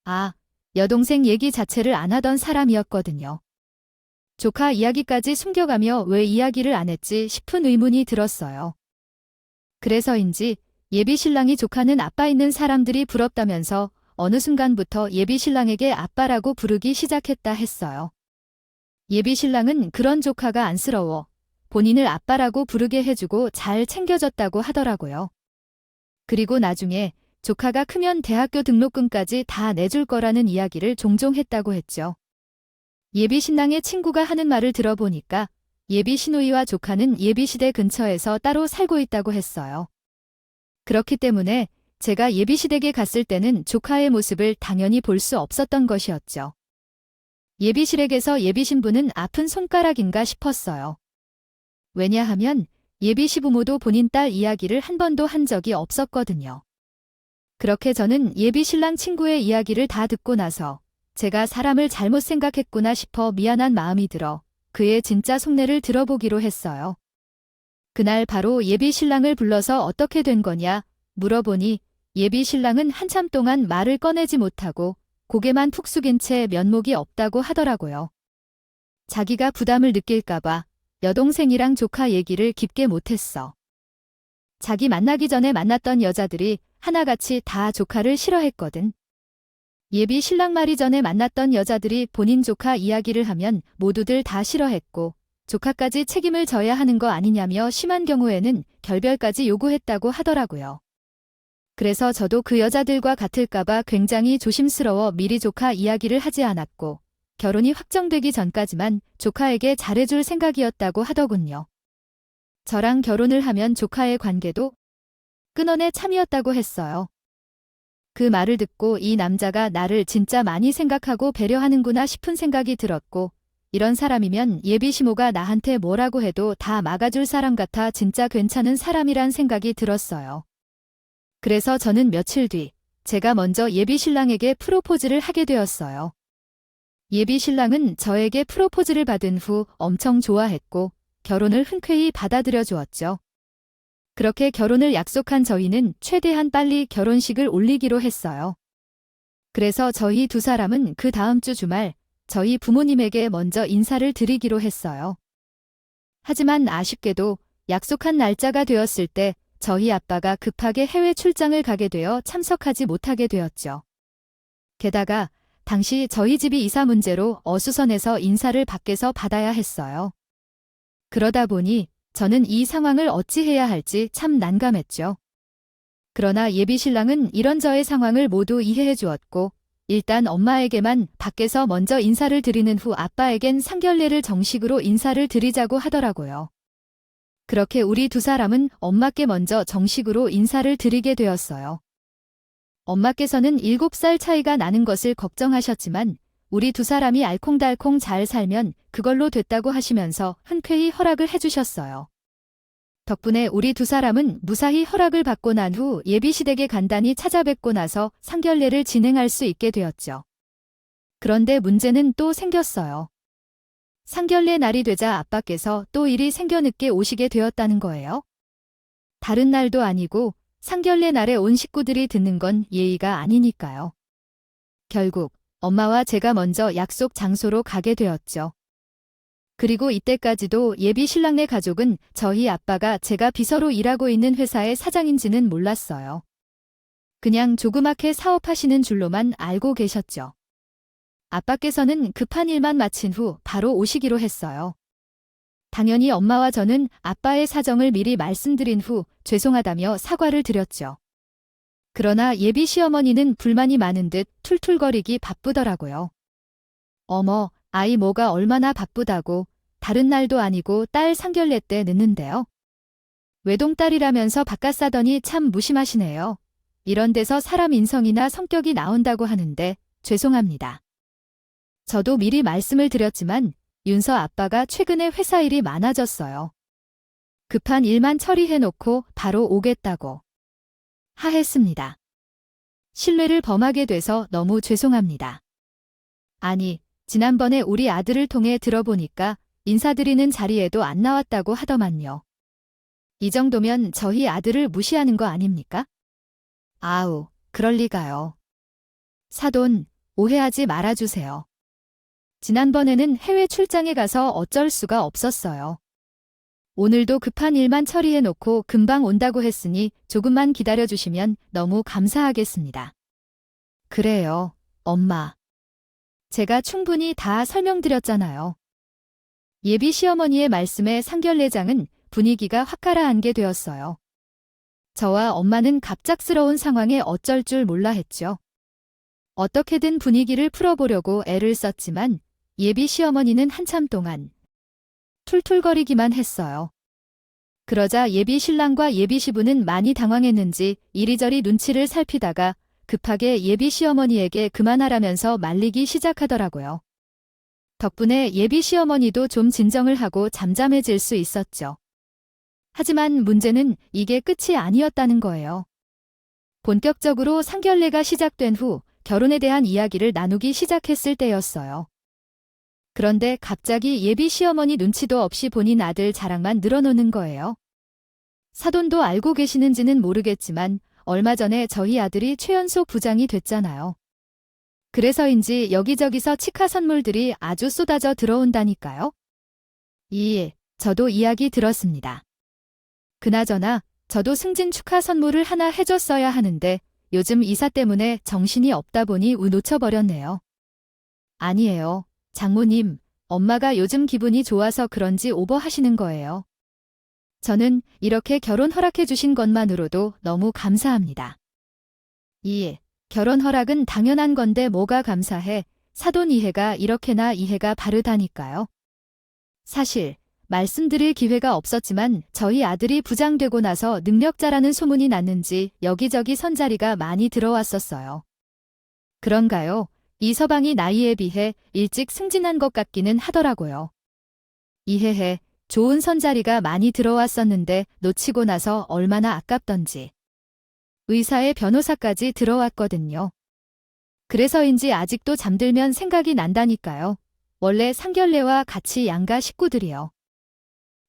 Speaker 1: 아, 여동생 얘기 자체를 안 하던 사람이었거든요. 조카 이야기까지 숨겨가며 왜 이야기를 안 했지 싶은 의문이 들었어요. 그래서인지 예비 신랑이 조카는 아빠 있는 사람들이 부럽다면서 어느 순간부터 예비 신랑에게 아빠라고 부르기 시작했다 했어요. 예비 신랑은 그런 조카가 안쓰러워 본인을 아빠라고 부르게 해주고 잘 챙겨줬다고 하더라고요. 그리고 나중에 조카가 크면 대학교 등록금까지 다 내줄 거라는 이야기를 종종 했다고 했죠. 예비 신랑의 친구가 하는 말을 들어보니까 예비 시누이와 조카는 예비시대 근처에서 따로 살고 있다고 했어요. 그렇기 때문에 제가 예비시댁에 갔을 때는 조카의 모습을 당연히 볼 수 없었던 것이었죠. 예비시댁에서 예비신부는 아픈 손가락인가 싶었어요. 왜냐하면 예비시부모도 본인 딸 이야기를 한 번도 한 적이 없었거든요. 그렇게 저는 예비신랑 친구의 이야기를 다 듣고 나서 제가 사람을 잘못 생각했구나 싶어 미안한 마음이 들어 그의 진짜 속내를 들어보기로 했어요. 그날 바로 예비 신랑을 불러서 어떻게 된 거냐 물어보니 예비 신랑은 한참 동안 말을 꺼내지 못하고 고개만 푹 숙인 채 면목이 없다고 하더라고요. 자기가 부담을 느낄까봐 여동생이랑 조카 얘기를 깊게 못했어. 자기 만나기 전에 만났던 여자들이 하나같이 다 조카를 싫어했거든. 예비 신랑 말이 전에 만났던 여자들이 본인 조카 이야기를 하면 모두들 다 싫어했고 조카까지 책임을 져야 하는 거 아니냐며 심한 경우에는 결별까지 요구했다고 하더라고요. 그래서 저도 그 여자들과 같을까봐 굉장히 조심스러워 미리 조카 이야기를 하지 않았고 결혼이 확정되기 전까지만 조카에게 잘해줄 생각이었다고 하더군요. 저랑 결혼을 하면 조카의 관계도 끊어내 참이었다고 했어요. 그 말을 듣고 이 남자가 나를 진짜 많이 생각하고 배려하는구나 싶은 생각이 들었고 이런 사람이면 예비 시모가 나한테 뭐라고 해도 다 막아줄 사람 같아 진짜 괜찮은 사람이란 생각이 들었어요. 그래서 저는 며칠 뒤 제가 먼저 예비 신랑에게 프로포즈를 하게 되었어요. 예비 신랑은 저에게 프로포즈를 받은 후 엄청 좋아했고 결혼을 흔쾌히 받아들여 주었죠. 그렇게 결혼을 약속한 저희는 최대한 빨리 결혼식을 올리기로 했어요. 그래서 저희 두 사람은 그 다음 주 주말 저희 부모님에게 먼저 인사를 드리기로 했어요. 하지만 아쉽게도 약속한 날짜가 되었을 때 저희 아빠가 급하게 해외 출장을 가게 되어 참석하지 못하게 되었죠. 게다가 당시 저희 집이 이사 문제로 어수선해서 인사를 밖에서 받아야 했어요. 그러다 보니 저는 이 상황을 어찌해야 할지 참 난감했죠. 그러나 예비 신랑은 이런 저의 상황을 모두 이해해 주었고 일단 엄마에게만 밖에서 먼저 인사를 드리는 후 아빠에겐 상견례를 정식으로 인사를 드리자고 하더라고요. 그렇게 우리 두 사람은 엄마께 먼저 정식으로 인사를 드리게 되었어요. 엄마께서는 7살 차이가 나는 것을 걱정하셨지만 우리 두 사람이 알콩달콩 잘 살면 그걸로 됐다고 하시면서 흔쾌히 허락을 해주셨어요. 덕분에 우리 두 사람은 무사히 허락을 받고 난 후 예비시댁에 간단히 찾아뵙고 나서 상견례를 진행할 수 있게 되었죠. 그런데 문제는 또 생겼어요. 상견례 날이 되자 아빠께서 또 일이 생겨 늦게 오시게 되었다는 거예요. 다른 날도 아니고 상견례 날에 온 식구들이 듣는 건 예의가 아니니까요. 결국 엄마와 제가 먼저 약속 장소로 가게 되었죠. 그리고 이때까지도 예비 신랑네 가족은 저희 아빠가 제가 비서로 일하고 있는 회사의 사장인지는 몰랐어요. 그냥 조그맣게 사업하시는 줄로만 알고 계셨죠. 아빠께서는 급한 일만 마친 후 바로 오시기로 했어요. 당연히 엄마와 저는 아빠의 사정을 미리 말씀드린 후 죄송하다며 사과를 드렸죠. 그러나 예비 시어머니는 불만이 많은 듯 툴툴거리기 바쁘더라고요. 어머, 아이 뭐가 얼마나 바쁘다고, 다른 날도 아니고 딸 상견례 때 늦는데요. 외동딸이라면서 바깥 싸더니 참 무심하시네요. 이런 데서 사람 인성이나 성격이 나온다고 하는데 죄송합니다. 저도 미리 말씀을 드렸지만 윤서 아빠가 최근에 회사 일이 많아졌어요. 급한 일만 처리해놓고 바로 오겠다고 하했습니다. 신뢰를 범하게 돼서 너무 죄송합니다. 아니, 지난번에 우리 아들을 통해 들어보니까 인사드리는 자리에도 안 나왔다고 하더만요. 이 정도면 저희 아들을 무시하는 거 아닙니까? 아우, 그럴 리가요. 사돈, 오해하지 말아주세요. 지난번에는 해외 출장에 가서 어쩔 수가 없었어요. 오늘도 급한 일만 처리해놓고 금방 온다고 했으니 조금만 기다려주시면 너무 감사하겠습니다. 그래요, 엄마. 제가 충분히 다 설명드렸잖아요. 예비 시어머니의 말씀에 상견례장은 분위기가 확 가라앉게 되었어요. 저와 엄마는 갑작스러운 상황에 어쩔 줄 몰라 했죠. 어떻게든 분위기를 풀어보려고 애를 썼지만 예비 시어머니는 한참 동안 툴툴거리기만 했어요. 그러자 예비 신랑과 예비 시부는 많이 당황했는지 이리저리 눈치를 살피다가 급하게 예비 시어머니에게 그만하라면서 말리기 시작하더라고요. 덕분에 예비 시어머니도 좀 진정을 하고 잠잠해질 수 있었죠. 하지만 문제는 이게 끝이 아니었다는 거예요. 본격적으로 상견례가 시작된 후 결혼에 대한 이야기를 나누기 시작했을 때였어요. 그런데 갑자기 예비 시어머니 눈치도 없이 본인 아들 자랑만 늘어놓는 거예요. 사돈도 알고 계시는지는 모르겠지만 얼마 전에 저희 아들이 최연소 부장이 됐잖아요. 그래서인지 여기저기서 치카 선물들이 아주 쏟아져 들어온다니까요. 저도 이야기 들었습니다. 그나저나 저도 승진 축하 선물을 하나 해줬어야 하는데 요즘 이사 때문에 정신이 없다 보니 놓쳐버렸네요. 아니에요. 장모님, 엄마가 요즘 기분이 좋아서 그런지 오버하시는 거예요. 저는 이렇게 결혼 허락해 주신 것만으로도 너무 감사합니다. 결혼 허락은 당연한 건데 뭐가 감사해. 사돈 이해가 이렇게나 이해가 바르다니까요. 사실 말씀드릴 기회가 없었지만 저희 아들이 부장되고 나서 능력자라는 소문이 났는지 여기저기 선자리가 많이 들어왔었어요. 그런가요? 이 서방이 나이에 비해 일찍 승진한 것 같기는 하더라고요. 이해해. 좋은 선자리가 많이 들어왔었는데 놓치고 나서 얼마나 아깝던지. 의사의 변호사까지 들어왔거든요. 그래서인지 아직도 잠들면 생각이 난다니까요. 원래 상견례와 같이 양가 식구들이요.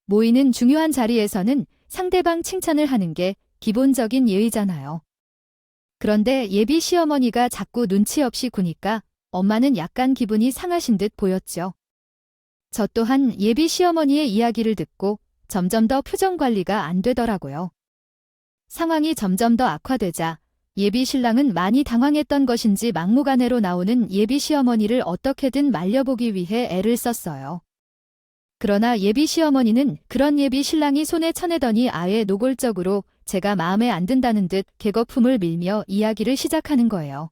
Speaker 1: 모이는 중요한 자리에서는 상대방 칭찬을 하는 게 기본적인 예의잖아요. 그런데 예비 시어머니가 자꾸 눈치 없이 구니까 엄마는 약간 기분이 상하신 듯 보였죠. 저 또한 예비 시어머니의 이야기를 듣고 점점 더 표정 관리가 안 되더라고요. 상황이 점점 더 악화되자 예비 신랑은 많이 당황했던 것인지 막무가내로 나오는 예비 시어머니를 어떻게든 말려보기 위해 애를 썼어요. 그러나 예비 시어머니는 그런 예비 신랑이 손에 쳐내더니 아예 노골적으로 제가 마음에 안 든다는 듯 개거품을 밀며 이야기를 시작하는 거예요.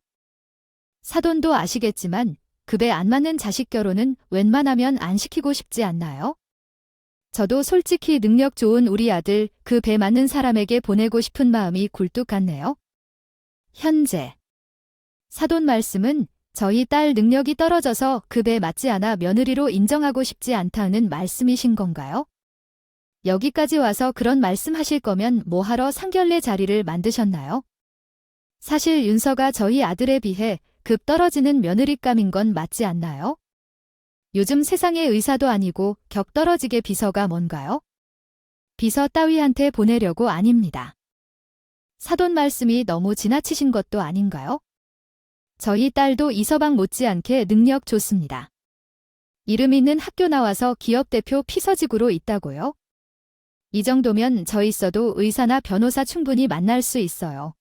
Speaker 1: 사돈도 아시겠지만 급에 안 맞는 자식 결혼은 웬만하면 안 시키고 싶지 않나요? 저도 솔직히 능력 좋은 우리 아들 그 배 맞는 사람에게 보내고 싶은 마음이 굴뚝 같네요. 현재 사돈 말씀은 저희 딸 능력이 떨어져서 급에 맞지 않아 며느리로 인정하고 싶지 않다는 말씀이신 건가요? 여기까지 와서 그런 말씀하실 거면 뭐하러 상견례 자리를 만드셨나요? 사실 윤서가 저희 아들에 비해 급 떨어지는 며느리감인 건 맞지 않나요? 요즘 세상의 의사도 아니고 격 떨어지게 비서가 뭔가요? 비서 따위한테 보내려고 아닙니다. 사돈 말씀이 너무 지나치신 것도 아닌가요? 저희 딸도 이서방 못지않게 능력 좋습니다. 이름 있는 학교 나와서 기업 대표 피서직으로 있다고요? 이 정도면 저 있어도 의사나 변호사 충분히 만날 수 있어요.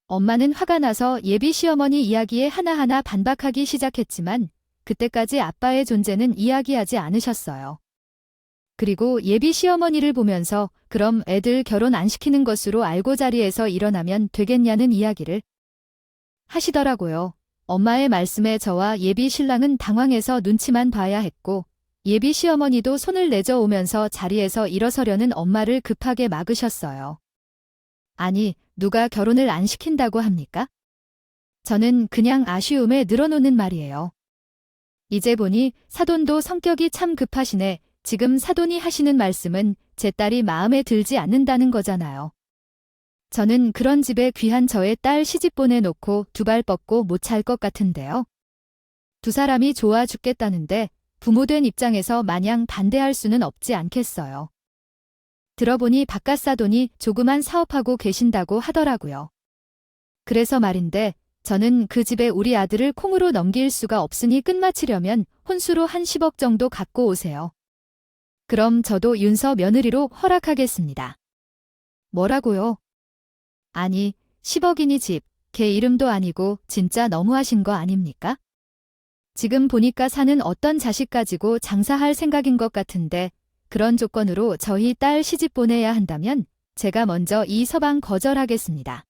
Speaker 1: 엄마는 화가 나서 예비 시어머니 이야기에 하나하나 반박하기 시작했지만 그때까지 아빠의 존재는 이야기하지 않으셨어요. 그리고 예비 시어머니를 보면서 그럼 애들 결혼 안 시키는 것으로 알고 자리에서 일어나면 되겠냐는 이야기를 하시더라고요. 엄마의 말씀에 저와 예비 신랑은 당황해서 눈치만 봐야 했고 예비 시어머니도 손을 내저 오면서 자리에서 일어서려는 엄마를 급하게 막으셨어요. 아니, 누가 결혼을 안 시킨다고 합니까? 저는 그냥 아쉬움에 늘어놓는 말이에요. 이제 보니 사돈도 성격이 참 급하시네. 지금 사돈이 하시는 말씀은 제 딸이 마음에 들지 않는다는 거잖아요. 저는 그런 집에 귀한 저의 딸 시집 보내놓고 두 발 뻗고 못 찰 것 같은데요. 두 사람이 좋아 죽겠다는데 부모된 입장에서 마냥 반대할 수는 없지 않겠어요. 들어보니 바깥 사돈이 조그만 사업하고 계신다고 하더라고요. 그래서 말인데 저는 그 집에 우리 아들을 콩으로 넘길 수가 없으니 끝마치려면 혼수로 한 10억 정도 갖고 오세요. 그럼 저도 윤서 며느리로 허락하겠습니다. 뭐라고요? 아니, 10억이니 집, 걔 이름도 아니고 진짜 너무하신 거 아닙니까? 지금 보니까 사는 어떤 자식 가지고 장사할 생각인 것 같은데 그런 조건으로 저희 딸 시집 보내야 한다면 제가 먼저 이 서방 거절하겠습니다.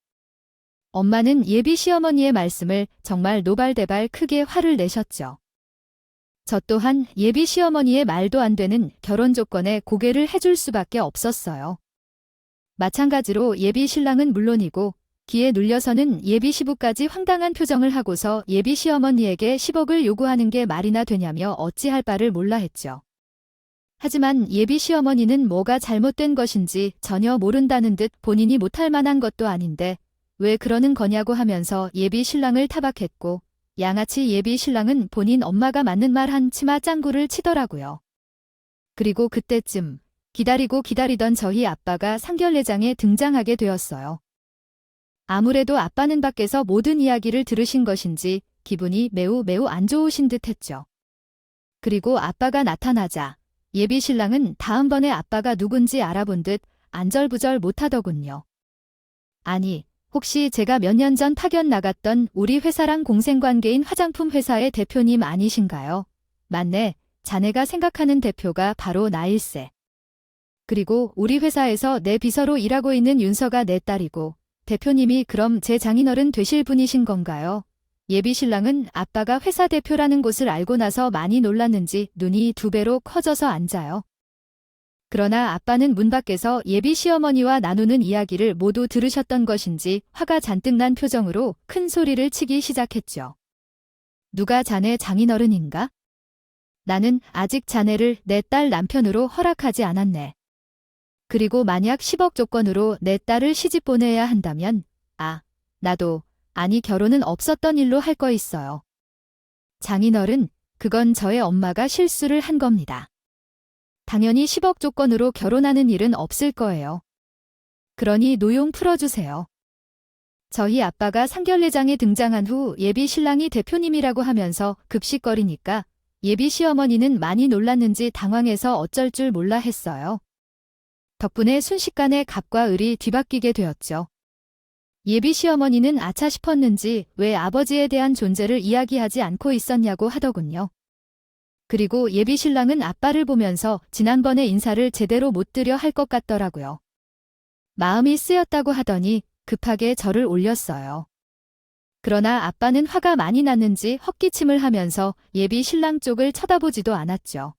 Speaker 1: 엄마는 예비 시어머니의 말씀을 정말 노발대발 크게 화를 내셨죠. 저 또한 예비 시어머니의 말도 안 되는 결혼 조건에 고개를 해줄 수밖에 없었어요. 마찬가지로 예비 신랑은 물론이고 기에 눌려서는 예비 시부까지 황당한 표정을 하고서 예비 시어머니에게 10억을 요구하는 게 말이나 되냐며 어찌할 바를 몰라 했죠. 하지만 예비 시어머니는 뭐가 잘못된 것인지 전혀 모른다는 듯 본인이 못할 만한 것도 아닌데 왜 그러는 거냐고 하면서 예비 신랑을 타박했고 양아치 예비 신랑은 본인 엄마가 맞는 말 한 치마 짱구를 치더라고요. 그리고 그때쯤 기다리고 기다리던 저희 아빠가 상견례장에 등장하게 되었어요. 아무래도 아빠는 밖에서 모든 이야기를 들으신 것인지 기분이 매우 안 좋으신 듯 했죠. 그리고 아빠가 나타나자 예비 신랑은 다음번에 아빠가 누군지 알아본 듯 안절부절 못하더군요. 아니, 혹시 제가 몇 년 전 파견 나갔던 우리 회사랑 공생관계인 화장품 회사의 대표님 아니신가요? 맞네, 자네가 생각하는 대표가 바로 나일세. 그리고 우리 회사에서 내 비서로 일하고 있는 윤서가 내 딸이고 대표님이 그럼 제 장인어른 되실 분이신 건가요? 예비 신랑은 아빠가 회사 대표라는 것을 알고 나서 많이 놀랐는지 눈이 2배로 커져서 앉아요. 그러나 아빠는 문 밖에서 예비 시어머니와 나누는 이야기를 모두 들으셨던 것인지 화가 잔뜩 난 표정으로 큰 소리를 치기 시작했죠. 누가 자네 장인어른인가? 나는 아직 자네를 내 딸 남편으로 허락하지 않았네. 그리고 만약 10억 조건으로 내 딸을 시집 보내야 한다면 나도 아니 결혼은 없었던 일로 할 거 있어요. 장인어른, 그건 저의 엄마가 실수를 한 겁니다. 당연히 10억 조건으로 결혼하는 일은 없을 거예요. 그러니 노용 풀어주세요. 저희 아빠가 상견례장에 등장한 후 예비 신랑이 대표님이라고 하면서 급식거리니까 예비 시어머니는 많이 놀랐는지 당황해서 어쩔 줄 몰라 했어요. 덕분에 순식간에 갑과 을이 뒤바뀌게 되었죠. 예비 시어머니는 아차 싶었는지 왜 아버지에 대한 존재를 이야기하지 않고 있었냐고 하더군요. 그리고 예비 신랑은 아빠를 보면서 지난번에 인사를 제대로 못 드려 할 것 같더라고요. 마음이 쓰였다고 하더니 급하게 절을 올렸어요. 그러나 아빠는 화가 많이 났는지 헛기침을 하면서 예비 신랑 쪽을 쳐다보지도 않았죠.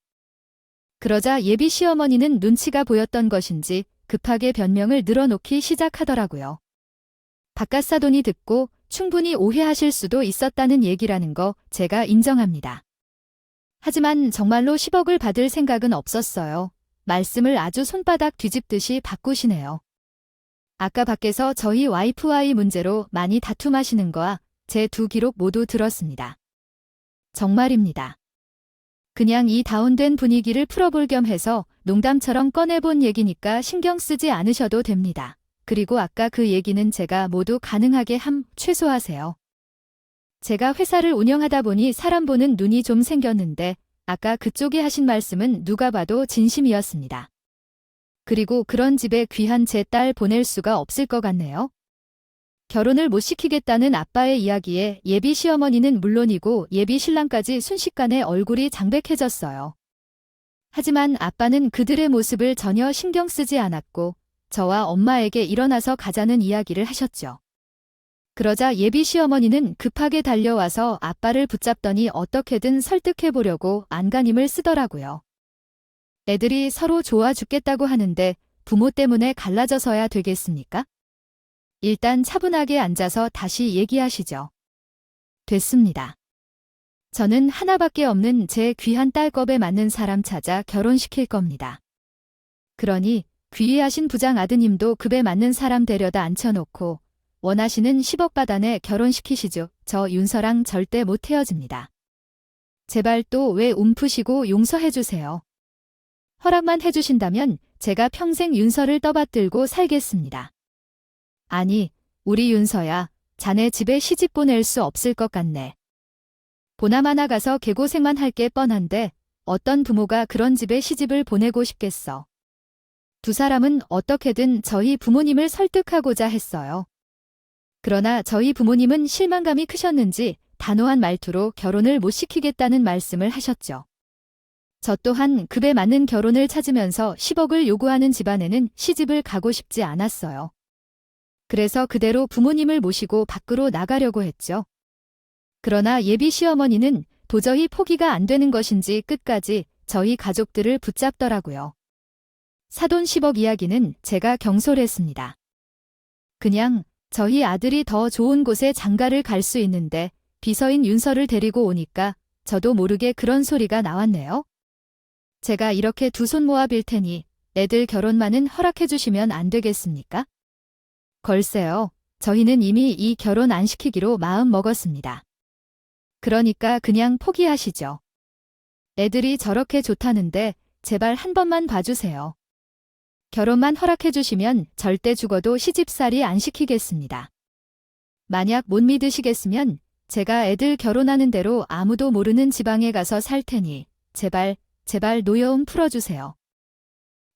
Speaker 1: 그러자 예비 시어머니는 눈치가 보였던 것인지 급하게 변명을 늘어놓기 시작하더라고요. 바깥 사돈이 듣고 충분히 오해하실 수도 있었다는 얘기라는 거 제가 인정합니다. 하지만 정말로 10억을 받을 생각은 없었어요. 말씀을 아주 손바닥 뒤집듯이 바꾸시네요. 아까 밖에서 저희 와이프와의 문제로 많이 다툼하시는 거와 제 두 기록 모두 들었습니다. 정말입니다. 그냥 이 다운된 분위기를 풀어볼 겸 해서 농담처럼 꺼내본 얘기니까 신경 쓰지 않으셔도 됩니다. 그리고 아까 그 얘기는 제가 모두 가능하게 최소하세요. 제가 회사를 운영하다 보니 사람 보는 눈이 좀 생겼는데 아까 그쪽이 하신 말씀은 누가 봐도 진심이었습니다. 그리고 그런 집에 귀한 제 딸 보낼 수가 없을 것 같네요. 결혼을 못 시키겠다는 아빠의 이야기에 예비 시어머니는 물론이고 예비 신랑까지 순식간에 얼굴이 장백해졌어요. 하지만 아빠는 그들의 모습을 전혀 신경 쓰지 않았고 저와 엄마에게 일어나서 가자는 이야기를 하셨죠. 그러자 예비 시어머니는 급하게 달려와서 아빠를 붙잡더니 어떻게든 설득해보려고 안간힘을 쓰더라고요. 애들이 서로 좋아 죽겠다고 하는데 부모 때문에 갈라져서야 되겠습니까? 일단 차분하게 앉아서 다시 얘기하시죠. 됐습니다. 저는 하나밖에 없는 제 귀한 딸겁에 맞는 사람 찾아 결혼시킬 겁니다. 그러니 귀의하신 부장 아드님도 급에 맞는 사람 데려다 앉혀놓고 원하시는 10억 받아내 결혼시키시죠. 저 윤서랑 절대 못 헤어집니다. 제발 또 왜 움푸시고 용서해주세요. 허락만 해주신다면 제가 평생 윤서를 떠받들고 살겠습니다. 아니, 우리 윤서야, 자네 집에 시집 보낼 수 없을 것 같네. 보나마나 가서 개고생만 할 게 뻔한데 어떤 부모가 그런 집에 시집을 보내고 싶겠어. 두 사람은 어떻게든 저희 부모님을 설득하고자 했어요. 그러나 저희 부모님은 실망감이 크셨는지 단호한 말투로 결혼을 못 시키겠다는 말씀을 하셨죠. 저 또한 급에 맞는 결혼을 찾으면서 10억을 요구하는 집안에는 시집을 가고 싶지 않았어요. 그래서 그대로 부모님을 모시고 밖으로 나가려고 했죠. 그러나 예비 시어머니는 도저히 포기가 안 되는 것인지 끝까지 저희 가족들을 붙잡더라고요. 사돈 10억 이야기는 제가 경솔했습니다. 그냥 저희 아들이 더 좋은 곳에 장가를 갈 수 있는데 비서인 윤서를 데리고 오니까 저도 모르게 그런 소리가 나왔네요. 제가 이렇게 두 손 모아 빌 테니 애들 결혼만은 허락해 주시면 안 되겠습니까? 걸세요. 저희는 이미 이 결혼 안 시키기로 마음 먹었습니다. 그러니까 그냥 포기하시죠. 애들이 저렇게 좋다는데 제발 한 번만 봐주세요. 결혼만 허락해 주시면 절대 죽어도 시집살이 안 시키겠습니다. 만약 못 믿으시겠으면 제가 애들 결혼하는 대로 아무도 모르는 지방에 가서 살 테니 제발 노여움 풀어주세요.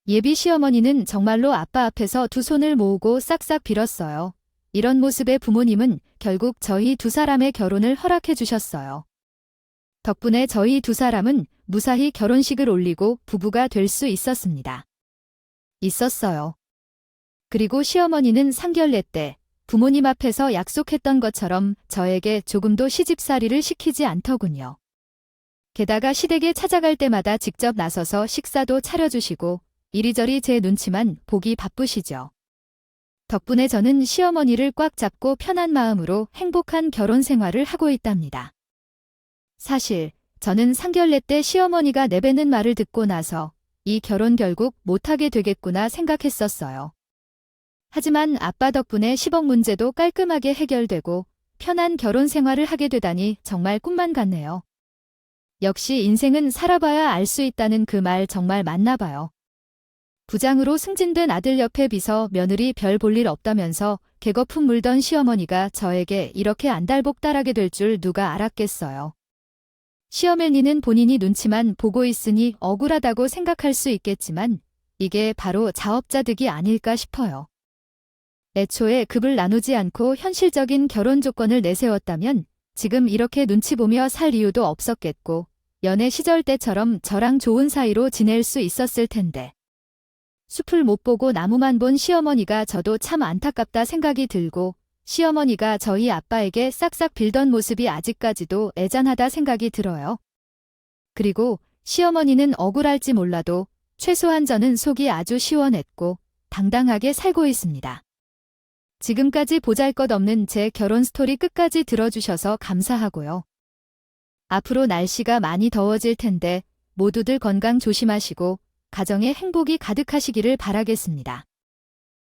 Speaker 1: 예비 시어머니는 정말로 아빠 앞에서 두 손을 모으고 싹싹 빌었어요. 이런 모습의 부모님은 결국 저희 두 사람의 결혼을 허락해 주셨어요. 덕분에 저희 두 사람은 무사히 결혼식을 올리고 부부가 될 수 있었습니다. 있었어요. 그리고 시어머니는 상견례 때 부모님 앞에서 약속했던 것처럼 저에게 조금도 시집살이를 시키지 않더군요. 게다가 시댁에 찾아갈 때마다 직접 나서서 식사도 차려주시고 이리저리 제 눈치만 보기 바쁘시죠. 덕분에 저는 시어머니를 꽉 잡고 편한 마음으로 행복한 결혼 생활을 하고 있답니다. 사실 저는 상견례 때 시어머니가 내뱉는 말을 듣고 나서 이 결혼 결국 못하게 되겠구나 생각했었어요. 하지만 아빠 덕분에 10억 문제도 깔끔하게 해결되고 편한 결혼 생활을 하게 되다니 정말 꿈만 같네요. 역시 인생은 살아봐야 알 수 있다는 그 말 정말 맞나 봐요. 부장으로 승진된 아들 옆에 비서 며느리 별 볼 일 없다면서 개거품 물던 시어머니가 저에게 이렇게 안달복달하게 될 줄 누가 알았겠어요. 시어머니는 본인이 눈치만 보고 있으니 억울하다고 생각할 수 있겠지만 이게 바로 자업자득이 아닐까 싶어요. 애초에 급을 나누지 않고 현실적인 결혼 조건을 내세웠다면 지금 이렇게 눈치 보며 살 이유도 없었겠고 연애 시절 때처럼 저랑 좋은 사이로 지낼 수 있었을 텐데. 숲을 못 보고 나무만 본 시어머니가 저도 참 안타깝다 생각이 들고 시어머니가 저희 아빠에게 싹싹 빌던 모습이 아직까지도 애잔하다 생각이 들어요. 그리고 시어머니는 억울할지 몰라도 최소한 저는 속이 아주 시원했고 당당하게 살고 있습니다. 지금까지 보잘것없는 제 결혼 스토리 끝까지 들어주셔서 감사하고요. 앞으로 날씨가 많이 더워질 텐데 모두들 건강 조심하시고 가정에 행복이 가득하시기를 바라겠습니다.